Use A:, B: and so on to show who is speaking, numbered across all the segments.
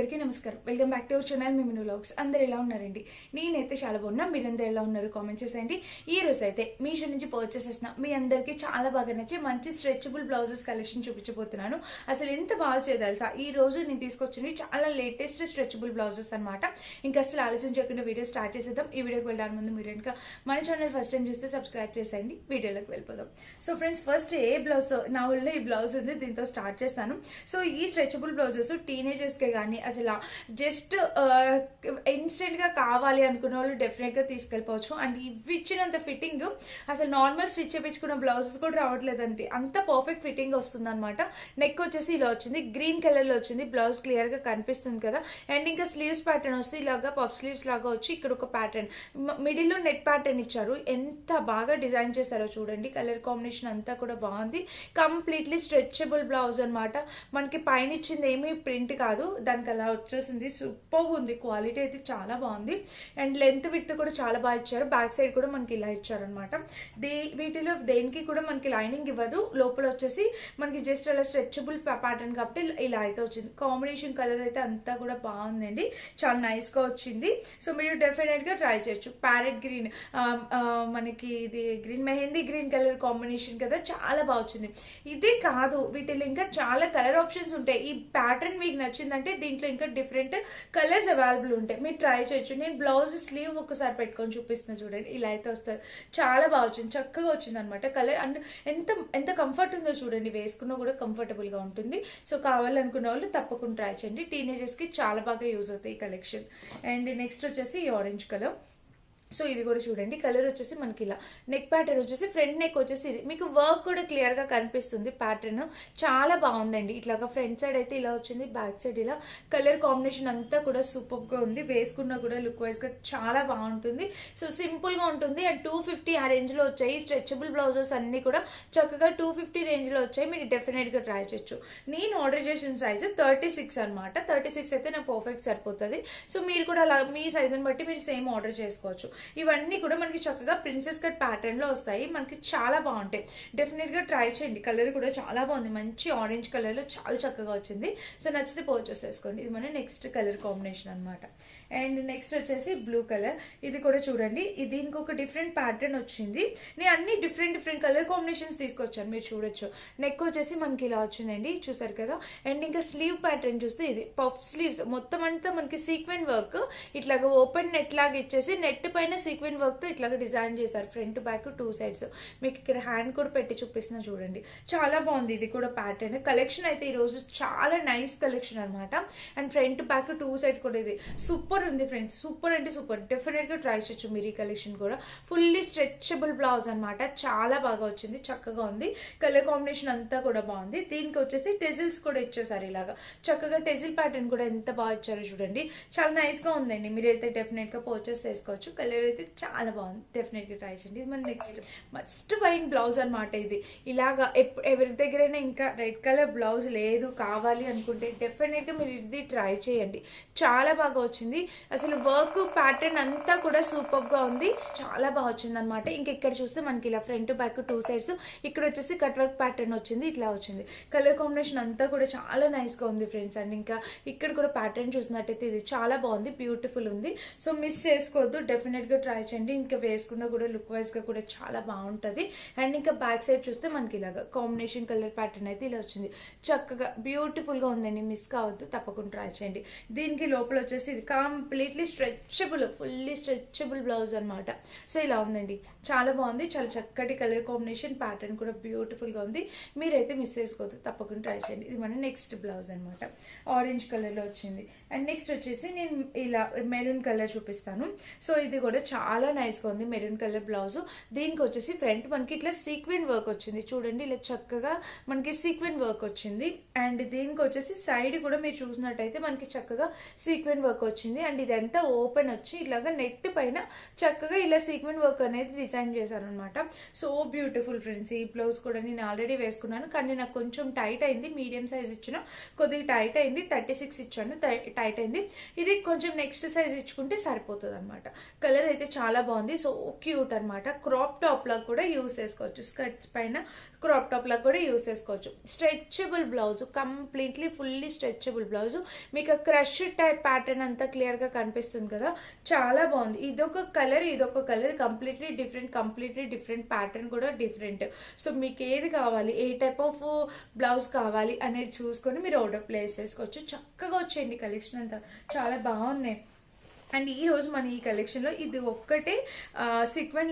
A: అందరికీ నమస్కారం. Welcome back to our channel మిమిను వ్లాగ్స్. అందరు ఎలా ఉన్నారండి? నేనైతే చాలా బాగున్నా. మీరందరూ ఎలా ఉన్నారు కామెంట్ చేసేయండి. ఈ రోజు అయితే మీషో నుంచి పర్చేస్ చేసిన మీ అందరికీ చాలా బాగా నచ్చే మంచి స్ట్రెచబుల్ బ్లౌజెస్ కలెక్షన్ చూపించబోతున్నాను. అసలు ఎంత బాగా చేయదలుసా ఈ రోజు నేను తీసుకొచ్చింది చాలా లేటెస్ట్ స్ట్రెచబుల్ బ్లౌజెస్ అనమాట. ఇంకా అసలు ఆలస్యం చేయకుండా వీడియో స్టార్ట్ చేసేద్దాం. ఈ వీడియోకి వెళ్ళడానికి ముందు మీరు ఇంకా మన ఛానల్ ఫస్ట్ టైం చూస్తే సబ్స్క్రైబ్ చేసేయండి. వీడియోలోకి వెళ్ళిపోదాం. సో ఫ్రెండ్స్, ఫస్ట్ ఏ బ్లౌజ్తో నా ఊళ్ళో ఈ బ్లౌజ్ ఉంది, దీంతో స్టార్ట్ చేస్తాను. సో ఈ స్ట్రెచబుల్ బ్లౌజెస్ టీనేజర్స్కే కానీ అసలు జస్ట్ ఇన్స్టెంట్ గా కావాలి అనుకున్న వాళ్ళు డెఫినెట్ గా తీసుకెళ్ళిపోవచ్చు. అండ్ ఇవి ఇచ్చినంత ఫిట్టింగ్ అసలు నార్మల్ స్టిచ్ చేయించుకున్న బ్లౌజెస్ కూడా రావట్లేదండి, అంత పర్ఫెక్ట్ ఫిట్టింగ్ వస్తుంది అనమాట. నెక్ వచ్చేసి ఇలా వచ్చింది, గ్రీన్ కలర్ లో వచ్చింది. బ్లౌజ్ క్లియర్ గా కనిపిస్తుంది కదా. అండ్ ఇంకా స్లీవ్స్ ప్యాటర్న్ వస్తే ఇలాగా పఫ్ స్లీవ్స్ లాగా వచ్చి ఇక్కడ ఒక ప్యాటర్న్, మిడిల్ లో నెట్ ప్యాటర్న్ ఇచ్చారు. ఎంత బాగా డిజైన్ చేశారో చూడండి. కలర్ కాంబినేషన్ అంతా కూడా బాగుంది. కంప్లీట్లీ స్ట్రెచబుల్ బ్లౌజ్ అనమాట. మనకి పైన ఇచ్చింది ఏమీ ప్రింట్ కాదు, దానికి అలా వచ్చేసింది. సూపర్ ఉంది, క్వాలిటీ అయితే చాలా బాగుంది. అండ్ లెంత్ విడ్త్ కూడా చాలా బాగా ఇచ్చారు. బ్యాక్ సైడ్ కూడా మనకి ఇలా ఇచ్చారనమాట. వీటిలో దేనికి కూడా మనకి లైనింగ్ ఇవ్వదు. లోపల వచ్చేసి మనకి జస్ట్ అలా స్ట్రెచబుల్ ప్యాటర్న్ కాబట్టి ఇలా అయితే వచ్చింది. కాంబినేషన్ కలర్ అయితే అంతా కూడా బాగుందండి, చాలా నైస్ గా వచ్చింది. సో మీరు డెఫినెట్ గా ట్రై చేయొచ్చు. ప్యారెట్ గ్రీన్, మనకి ఇది green mehndi green colour combination కదా, చాలా బాగా వచ్చింది. ఇదే కాదు, వీటిలో ఇంకా చాలా కలర్ ఆప్షన్స్ ఉంటాయి. ఈ ప్యాటర్న్ మీకు నచ్చిందంటే దీంట్లో ఇంకా డిఫరెంట్ కలర్స్ అవైలబుల్ ఉంటాయి, మీరు ట్రై చేయొచ్చు. నేను బ్లౌజ్ స్లీవ్ ఒకసారి పెట్టుకొని చూపిస్తున్నా చూడండి. ఇలా అయితే వస్తుంది, చాలా బాగా వచ్చింది, చక్కగా వచ్చింది అనమాట. కలర్ అండ్ ఎంత ఎంత కంఫర్ట్ ఉందో చూడండి, వేసుకున్నా కూడా కంఫర్టబుల్ గా ఉంటుంది. సో కావాలనుకున్న వాళ్ళు తప్పకుండా ట్రై చేయండి. టీనేజర్స్ కి చాలా బాగా యూజ్ అవుతాయి ఈ కలెక్షన్. అండ్ నెక్స్ట్ వచ్చేసి ఆరెంజ్ కలర్. సో ఇది కూడా చూడండి, కలర్ వచ్చేసి మనకి ఇలా నెక్ ప్యాటర్న్ వచ్చేసి ఫ్రంట్ నెక్ వచ్చేసి ఇది మీకు వర్క్ కూడా క్లియర్ గా కనిపిస్తుంది. ప్యాటర్న్ చాలా బాగుందండి. ఇట్లాగా ఫ్రంట్ సైడ్ అయితే ఇలా వచ్చింది, బ్యాక్ సైడ్ ఇలా. కలర్ కాంబినేషన్ అంతా కూడా సూపర్ గా ఉంది. వేసుకున్నా కూడా లుక్ వైజ్ గా చాలా బాగుంటుంది. సో సింపుల్ గా ఉంటుంది. అండ్ 250 ఆ రేంజ్ లో వచ్చాయి. స్ట్రెచబుల్ బ్లౌజెస్ అన్ని కూడా చక్కగా 250 రేంజ్ లో వచ్చాయి. మీరు డెఫినెట్ గా ట్రై చేయొచ్చు. నేను ఆర్డర్ చేసిన సైజ్ 36 అనమాట. 36 అయితే నాకు పర్ఫెక్ట్ సరిపోతుంది. సో మీరు కూడా అలా మీ సైజుని బట్టి మీరు సేమ్ ఆర్డర్ చేసుకోవచ్చు. ఇవన్నీ కూడా మనకి చక్కగా ప్రిన్సెస్ కట్ ప్యాటర్న్ లో వస్తాయి. మనకి చాలా బాగుంటాయి, డెఫినెట్ గా ట్రై చేయండి. కలర్ కూడా చాలా బాగుంది, మంచి ఆరెంజ్ కలర్ లో చాలా చక్కగా వచ్చింది. సో నచ్చితే పర్చేస్ చేసుకోండి. ఇది మన నెక్స్ట్ కలర్ కాంబినేషన్ అనమాట. అండ్ నెక్స్ట్ వచ్చేసి బ్లూ కలర్. ఇది కూడా చూడండి, దీనికి ఒక డిఫరెంట్ ప్యాటర్న్ వచ్చింది. నేను అన్ని డిఫరెంట్ కలర్ కాంబినేషన్స్ తీసుకొచ్చాను, మీరు చూడొచ్చు. నెక్ వచ్చేసి మనకి ఇలా వచ్చిందండి, చూసారు కదా. అండ్ ఇంకా స్లీవ్ ప్యాటర్న్ చూస్తే ఇది పఫ్ స్లీవ్స్, మొత్తం అంతా మనకి సీక్వెన్ వర్క్ ఇట్లాగా ఓపెన్ నెట్ లాగా ఇచ్చేసి నెట్ పైన సీక్వెన్ వర్క్ తో ఇట్లాగా డిజైన్ చేశారు. Front back 2 sides. మీకు ఇక్కడ హ్యాండ్ కూడా పెట్టి చూపిస్తున్నా చూడండి, చాలా బాగుంది. ఇది కూడా ప్యాటర్న్ కలెక్షన్ అయితే ఈ రోజు చాలా నైస్ కలెక్షన్ అనమాట. అండ్ ఫ్రంట్ బ్యాక్ 2 సైడ్స్ కూడా ఇది సూపర్ ఉంది ఫ్రెండ్స్, సూపర్ అంటే సూపర్. డెఫినెట్ గా ట్రై చేయొచ్చు మీరు ఈ కలెక్షన్ కూడా. ఫుల్లీ స్ట్రెచబుల్ బ్లౌజ్ అనమాట, చాలా బాగా వచ్చింది, చక్కగా ఉంది. కలర్ కాంబినేషన్ అంతా కూడా బాగుంది. దీనికి వచ్చేసి టెజిల్స్ కూడా ఇచ్చేసారు ఇలాగా చక్కగా. టెజిల్ ప్యాటర్న్ కూడా ఎంత బాగా ఇచ్చారో చూడండి, చాలా నైస్ గా ఉందండి. మీరైతే డెఫినెట్ గా పర్చేస్ చేసుకోవచ్చు. కలర్ అయితే చాలా బాగుంది, డెఫినెట్ గా ట్రై చేయండి. ఇది మన నెక్స్ట్ మస్ట్ బైన్ బ్లౌజ్ అనమాట. ఇది ఇలాగా ఎవరి దగ్గరైనా ఇంకా రెడ్ కలర్ బ్లౌజ్ లేదు కావాలి అనుకుంటే డెఫినెట్ గా మీరు ఇది ట్రై చేయండి, చాలా బాగా వచ్చింది. అసలు వర్క్ ప్యాటర్న్ అంతా కూడా సూపర్ గా ఉంది, చాలా బాగా వచ్చింది అనమాట. ఇంక ఇక్కడ చూస్తే మనకి ఇలా ఫ్రంట్ బ్యాక్ 2 సైడ్స్, ఇక్కడ వచ్చేసి కట్ వర్క్ ప్యాటర్న్ వచ్చింది, ఇట్లా వచ్చింది. కలర్ కాంబినేషన్ అంతా కూడా చాలా నైస్ గా ఉంది ఫ్రెండ్స్. అండ్ ఇంకా ఇక్కడ కూడా ప్యాటర్న్ చూసినట్టయితే ఇది చాలా బాగుంది, బ్యూటిఫుల్ ఉంది. సో మిస్ చేసుకోవద్దు, డెఫినెట్ గా ట్రై చేయండి. ఇంకా వేసుకున్నా కూడా లుక్ వైజ్ గా కూడా చాలా బాగుంటది. అండ్ ఇంకా బ్యాక్ సైడ్ చూస్తే మనకి ఇలాగా కాంబినేషన్ కలర్ ప్యాటర్న్ అయితే ఇలా వచ్చింది, చక్కగా బ్యూటిఫుల్ గా ఉందండి. మిస్ కావద్దు, తప్పకుండా ట్రై చేయండి. దీనికి లోపల వచ్చేసి ఇది completely stretchable, fully stretchable blouse అనమాట. సో ఇలా ఉందండి, చాలా బాగుంది, చాలా చక్కటి కలర్ కాంబినేషన్. ప్యాటర్న్ కూడా బ్యూటిఫుల్ గా ఉంది. మీరైతే మిస్ చేసుకోవద్దు, తప్పకుండా ట్రై చేయండి. ఇది మన నెక్స్ట్ బ్లౌజ్ అనమాట, ఆరెంజ్ కలర్ లో వచ్చింది. అండ్ నెక్స్ట్ వచ్చేసి నేను ఇలా మెరూన్ కలర్ చూపిస్తాను. సో ఇది కూడా చాలా నైస్ గా ఉంది, మెరూన్ కలర్ బ్లౌజ్. దీనికి వచ్చేసి ఫ్రంట్ మనకి ఇట్లా సీక్వెన్ వర్క్ వచ్చింది చూడండి, ఇలా చక్కగా మనకి సీక్వెన్ వర్క్ వచ్చింది. అండ్ దీనికి వచ్చేసి సైడ్ కూడా మీరు చూసినట్టయితే మనకి చక్కగా సీక్వెన్ వర్క్ వచ్చింది. అండ్ ఇదంతా ఓపెన్ వచ్చి ఇలాగా నెట్ పైన చక్కగా ఇలా సీక్వెంట్ వర్క్ అనేది డిజైన్ చేశారనమాట. So beautiful friends. ఈ బ్లౌజ్ కూడా నేను ఆల్రెడీ వేసుకున్నాను, కానీ నాకు కొంచెం టైట్ అయింది. మీడియం సైజ్ ఇచ్చిన, కొద్దిగా టైట్ అయింది. 36 ఇచ్చాను, టైట్ అయింది. ఇది కొంచెం నెక్స్ట్ సైజ్ ఇచ్చుకుంటే సరిపోతుంది అనమాట. కలర్ అయితే చాలా బాగుంది. సో క్యూట్ అనమాట. క్రాప్ టాప్ లా కూడా యూస్ చేసుకోవచ్చు, స్కర్ట్స్ పైన క్రాప్ టాప్ లా కూడా యూస్ చేసుకోవచ్చు. Stretchable blouse, completely fully stretchable blouse. మీకు క్రష్ టైప్ ప్యాటర్న్ అంతా క్లియర్ గా కనిపిస్తుంది కదా, చాలా బాగుంది. ఇదొక కలర్ కంప్లీట్లీ డిఫరెంట్ ప్యాటర్న్ కూడా డిఫరెంట్. సో మీకు ఏది కావాలి, ఏ టైప్ ఆఫ్ బ్లౌజ్ కావాలి అనేది చూసుకొని మీరు ఆర్డర్ ప్లేస్ చేసుకోవచ్చు. చక్కగా వచ్చేయండి కలెక్షన్ అంతా, చాలా బాగున్నాయి. అండ్ ఈ రోజు మన ఈ కలెక్షన్లో ఇది ఒక్కటే సీక్వెన్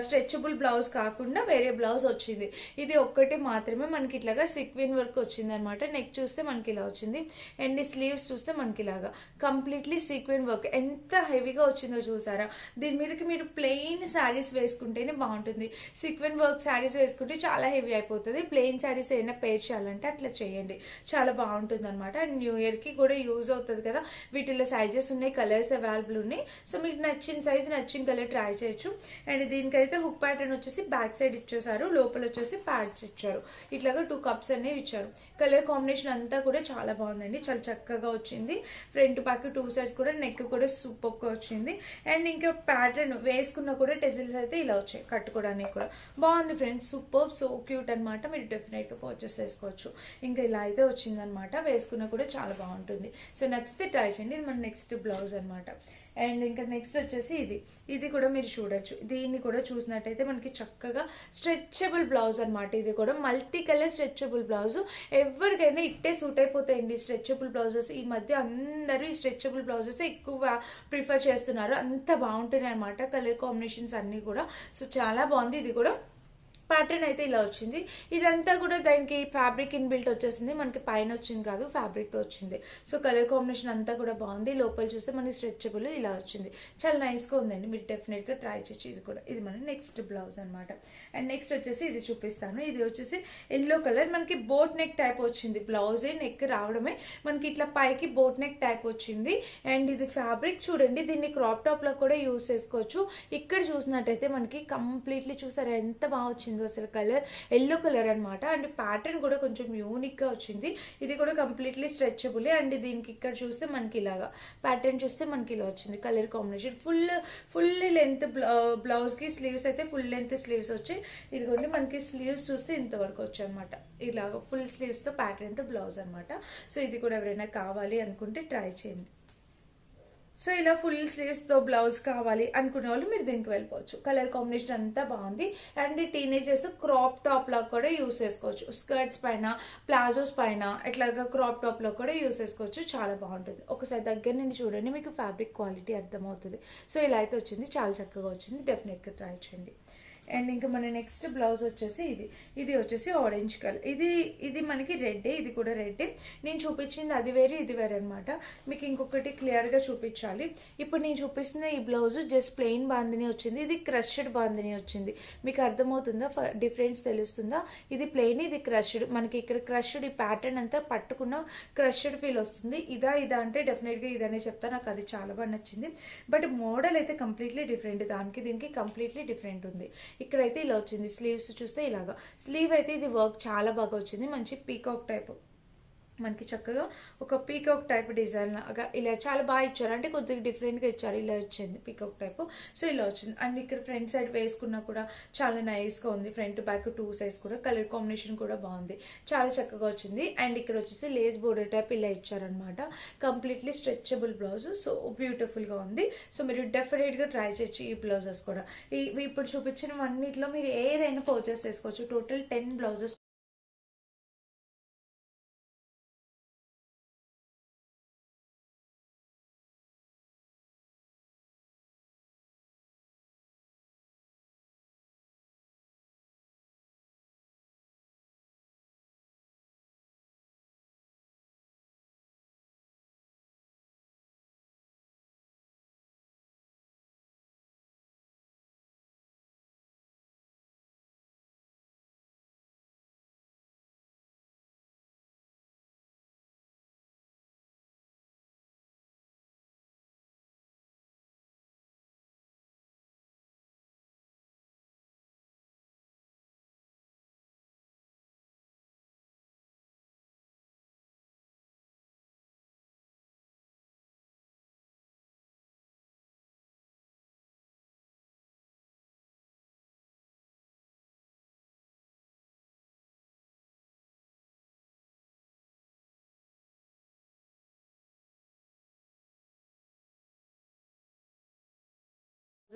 A: స్ట్రెచబుల్ బ్లౌజ్ కాకుండా వేరే బ్లౌజ్ వచ్చింది. ఇది ఒక్కటే మాత్రమే మనకి ఇట్లాగా సీక్వెన్ వర్క్ వచ్చింది అనమాట. నెక్ చూస్తే మనకి ఇలా వచ్చింది, అండ్ స్లీవ్స్ చూస్తే మనకి ఇలాగా కంప్లీట్లీ సీక్వెన్ వర్క్. ఎంత హెవీగా వచ్చిందో చూసారా. దీని మీదకి మీరు ప్లెయిన్ శారీస్ వేసుకుంటేనే బాగుంటుంది. సీక్వెన్ వర్క్ శారీస్ వేసుకుంటే చాలా హెవీ అయిపోతుంది. ప్లెయిన్ శారీస్ ఏమైనా పేర్ చేయాలంటే అట్లా చేయండి, చాలా బాగుంటుంది అనమాట. అండ్ న్యూ ఇయర్ కి కూడా యూజ్ అవుతుంది కదా. వీటిలో సైజెస్ ఉన్నాయి, కలర్స్ అవైలబుల్ ఉన్నాయి. సో మీకు నచ్చిన సైజ్ నచ్చిన కలర్ ట్రై చేయొచ్చు. అండ్ దీనికైతే హుక్ ప్యాటర్న్ వచ్చేసి బ్యాక్ సైడ్ ఇచ్చేసారు, లోపల వచ్చేసి ప్యాడ్స్ ఇచ్చారు. ఇట్లాగా 2 కప్స్ అనేవి ఇచ్చారు. కలర్ కాంబినేషన్ అంతా కూడా చాలా బాగుందండి, చాలా చక్కగా వచ్చింది. ఫ్రంట్ బ్యాక్ 2 సైడ్స్ కూడా నెక్ కూడా సూపర్ గా వచ్చింది. అండ్ ఇంకా ప్యాటర్న్ వేసుకున్నా కూడా టెజిల్స్ అయితే ఇలా వచ్చాయి, కట్టుకోవడానికి కూడా బాగుంది ఫ్రెండ్స్. సూపర్, సో క్యూట్ అనమాట. మీరు డెఫినెట్ గా పర్చేస్ చేసుకోవచ్చు. ఇంకా ఇలా అయితే వచ్చింది అనమాట, వేసుకున్నా కూడా చాలా బాగుంటుంది. సో నచ్చితే ట్రై చేయండి. ఇది మన నెక్స్ట్ బ్లౌజ్ అనమాట. అండ్ ఇంకా నెక్స్ట్ వచ్చేసి ఇది కూడా మీరు చూడొచ్చు. దీన్ని కూడా చూసినట్టయితే మనకి చక్కగా స్ట్రెచబుల్ బ్లౌజ్ అనమాట. ఇది కూడా మల్టీ కలర్ స్ట్రెచబుల్ బ్లౌజ్. ఎవరికైనా ఇట్టే సూట్ అయిపోతాయండి స్ట్రెచబుల్ బ్లౌజెస్. ఈ మధ్య అందరూ ఈ స్ట్రెచబుల్ బ్లౌజెస్ ఎక్కువ ప్రిఫర్ చేస్తున్నారు, అంత బాగుంటున్నాయి అనమాట కలర్ కాంబినేషన్స్ అన్ని కూడా. సో చాలా బాగుంది. ఇది కూడా ప్యాటర్న్ అయితే ఇలా వచ్చింది. ఇదంతా కూడా దానికి ఫ్యాబ్రిక్ ఇన్ బిల్ట్ వచ్చేసింది, మనకి పైన వచ్చింది కాదు, ఫ్యాబ్రిక్ తో వచ్చింది. సో కలర్ కాంబినేషన్ అంతా కూడా బాగుంది. లోపల చూస్తే మనకి స్ట్రెచబుల్ ఇలా వచ్చింది, చాలా నైస్ గా ఉందండి. మీరు డెఫినెట్ గా ట్రై చేయొచ్చు. ఇది మన నెక్స్ట్ బ్లౌజ్ అనమాట. అండ్ నెక్స్ట్ వచ్చేసి ఇది చూపిస్తాను. ఇది వచ్చేసి ఎల్లో కలర్, మనకి బోట్ నెక్ టైప్ వచ్చింది. బ్లౌజ్ నెక్ రావడమే మనకి ఇట్లా పైకి బోట్ నెక్ టైప్ వచ్చింది. అండ్ ఇది ఫ్యాబ్రిక్ చూడండి, దీన్ని క్రాప్ టాప్ లో కూడా యూస్ చేసుకోవచ్చు. ఇక్కడ చూసినట్టయితే మనకి కంప్లీట్లీ చూసారా ఎంత బాగా వచ్చింది అసలు. కలర్ ఎల్లో కలర్ అనమాట. అండ్ ప్యాటర్న్ కూడా కొంచెం యూనిక్ గా వచ్చింది. ఇది కూడా కంప్లీట్లీ స్ట్రెచబుల్. అండ్ దీనికి ఇక్కడ చూస్తే మనకి ఇలాగా ప్యాటర్న్ చూస్తే మనకి ఇలా వచ్చింది. Colour combination full length blouse కి స్లీవ్స్ అయితే ఫుల్ లెంత్ స్లీవ్స్ వచ్చాయి. ఇదిగోండి మనకి స్లీవ్స్ చూస్తే ఇంతవరకు వచ్చాయి అనమాట. ఇలాగ ఫుల్ స్లీవ్స్ తో ప్యాటర్న్ తో బ్లౌజ్ అనమాట. సో ఇది కూడా ఎవరైనా కావాలి అనుకుంటే ట్రై చేయండి. సో ఇలా ఫుల్ స్లీవ్స్ తో బ్లౌజ్ కావాలి అనుకునే వాళ్ళు మీరు దీనికి వెళ్ళిపోవచ్చు. కలర్ కాంబినేషన్ అంతా బాగుంది. అండ్ టీనేజర్స్ క్రాప్ టాప్ లా కూడా యూస్ చేసుకోవచ్చు. స్కర్ట్స్ పైన, ప్లాజోస్ పైన ఇట్లాగా క్రాప్ టాప్ లో కూడా యూస్ చేసుకోవచ్చు. చాలా బాగుంటుంది. ఒకసారి దగ్గర నుండి చూడండి, మీకు ఫ్యాబ్రిక్ క్వాలిటీ అర్థమవుతుంది. సో ఇలా అయితే వచ్చింది, చాలా చక్కగా వచ్చింది. డెఫినెట్ గా ట్రై చేయండి. అండ్ ఇంకా మన నెక్స్ట్ బ్లౌజ్ వచ్చేసి ఇది వచ్చేసి ఆరెంజ్ కలర్. ఇది మనకి రెడ్, ఇది కూడా రెడ్. నేను చూపించింది అది వేరే ఇది వేరే అనమాట. మీకు ఇంకొకటి క్లియర్ గా చూపించాలి. ఇప్పుడు నేను చూపిస్తున్న ఈ బ్లౌజ్ జస్ట్ ప్లెయిన్ బాందిని వచ్చింది, ఇది క్రష్డ్ బాందిని వచ్చింది. మీకు అర్థమవుతుందా, డిఫరెన్స్ తెలుస్తుందా? ఇది ప్లెయిన్, ఇది క్రష్డ్. మనకి ఇక్కడ క్రష్డ్ ఈ ప్యాటర్న్ అంతా పట్టుకున్న క్రష్డ్ ఫీల్ వస్తుంది. ఇదా అంటే డెఫినెట్ గా ఇదనే చెప్తా. నాకు అది చాలా బాగా నచ్చింది. బట్ మోడల్ అయితే కంప్లీట్లీ డిఫరెంట్, దానికి దీనికి కంప్లీట్లీ డిఫరెంట్ ఉంది. ఇక్కడైతే ఇలా వచ్చింది. స్లీవ్స్ చూస్తే ఇలాగా స్లీవ్ అయితే ఇది వర్క్ చాలా బాగా వచ్చింది. మంచి పీకాక్ టైప్, మనకి చక్కగా ఒక పీకాక్ టైప్ డిజైన్ లాగా ఇలా చాలా బాగా ఇచ్చారు. అంటే కొద్దిగా డిఫరెంట్ గా ఇచ్చారు. ఇలా వచ్చింది పీకాక్ టైప్. సో ఇలా వచ్చింది. అండ్ ఇక్కడ ఫ్రంట్ సైడ్ వేసుకున్నా కూడా చాలా నైస్ గా ఉంది. ఫ్రంట్ బ్యాక్ 2 సైడ్స్ కూడా కలర్ కాంబినేషన్ కూడా బాగుంది, చాలా చక్కగా వచ్చింది. అండ్ ఇక్కడ వచ్చేసి లేస్ బోర్డర్ టైప్ ఇలా ఇచ్చారనమాట. Completely stretchable blouse. So beautiful గా ఉంది. సో మీరు డెఫినెట్ గా ట్రై చేయొచ్చు ఈ బ్లౌజెస్ కూడా. ఇప్పుడు చూపించిన అన్నిట్లో మీరు ఏదైనా పర్చేస్ చేసుకోవచ్చు. టోటల్ 10 బ్లౌజెస్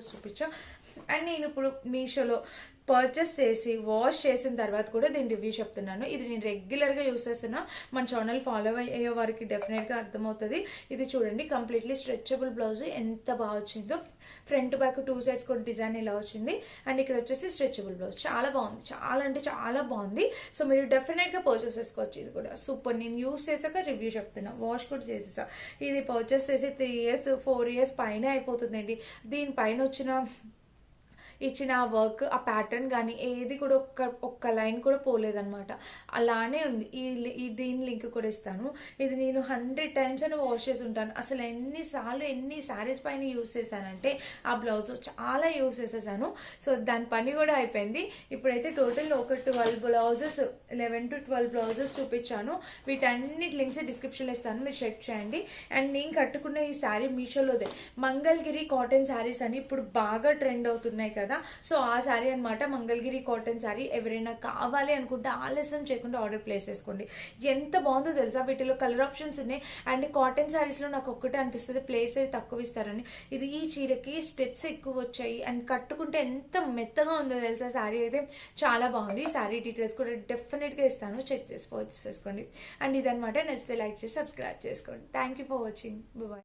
A: చూపించా. అండ్ నేను ఇప్పుడు మీషోలో పర్చేస్ చేసి వాష్ చేసిన తర్వాత కూడా దీని రివ్యూ చెప్తున్నాను. ఇది నేను రెగ్యులర్గా యూస్ చేస్తున్నా. మన ఛానల్ ఫాలో అయ్యే వారికి డెఫినెట్గా అర్థమవుతుంది. ఇది చూడండి, కంప్లీట్లీ స్ట్రెచబుల్ బ్లౌజ్ ఎంత బాగా వచ్చిందో. ఫ్రంట్ బ్యాక్ 2 సైడ్స్ కూడా డిజైన్ ఇలా వచ్చింది. అండ్ ఇక్కడ వచ్చేసి స్ట్రెచబుల్ బ్లౌజ్ చాలా బాగుంది, చాలా అంటే చాలా బాగుంది. సో మీరు డెఫినెట్గా పర్చేస్ చేసుకోవచ్చు. ఇది కూడా సూపర్. నేను యూస్ చేసాక రివ్యూ చెప్తున్నా. వాష్ కూడా చేసేసా. ఇది పర్చేస్ చేసి 3 years 4 years పైన అయిపోతుందండి. దీనిపైన ఇచ్చిన ఆ వర్క్, ఆ ప్యాటర్న్ కానీ ఏది కూడా ఒక్క లైన్ కూడా పోలేదన్నమాట. అలానే ఉంది. దీని లింక్ కూడా ఇస్తాను. ఇది నేను 100 times అని వాష్ చేసి ఉంటాను. అసలు ఎన్నిసార్లు ఎన్ని శారీస్ పైన యూస్ చేశానంటే ఆ బ్లౌజ్ చాలా యూస్ చేసేసాను. సో దాని పని కూడా అయిపోయింది. ఇప్పుడైతే టోటల్ ఒక 12 బ్లౌజెస్ 11 to 12 బ్లౌజెస్ చూపించాను. వీటన్నిటి లింక్స్ డిస్క్రిప్షన్లో ఇస్తాను, మీరు చెక్ చేయండి. అండ్ నేను కట్టుకున్న ఈ శారీ మీషోలోదే మంగళగిరి కాటన్ శారీస్ అని ఇప్పుడు బాగా ట్రెండ్ అవుతున్నాయి కదా. సో ఆ శారీ అనమాట, మంగళగిరి కాటన్ శారీ. ఎవరైనా కావాలి అనుకుంటే ఆలస్యం చేయకుండా ఆర్డర్ ప్లేస్ చేసుకోండి. ఎంత బాగుందో తెలుసా. వీటిలో కలర్ ఆప్షన్స్ ఉన్నాయి. అండ్ కాటన్ శారీస్లో నాకు ఒక్కటే అనిపిస్తుంది, ప్లేట్స్ అవి తక్కువ ఇస్తారని. ఇది ఈ చీరకి స్టెప్స్ ఎక్కువ వచ్చాయి అండ్ కట్టుకుంటే ఎంత మెత్తగా ఉందో తెలుసా. శారీ అయితే చాలా బాగుంది. శారీ డీటెయిల్స్ కూడా డెఫినెట్గా ఇస్తాను, చెక్ చేసి పర్చేస్ చేసుకోండి. అండ్ ఇదనమాట. నచ్చితే లైక్ చేసి సబ్స్క్రైబ్ చేసుకోండి. Thank you for watching. Bye.